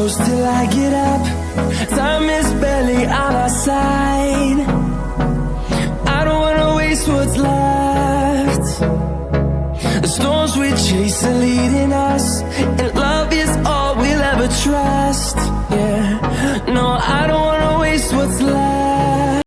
close till I get up. Time is barely on our side. I don't wanna waste what's left. The storms we chase are leading us, and love is all we'll ever trust. Yeah, no, I don't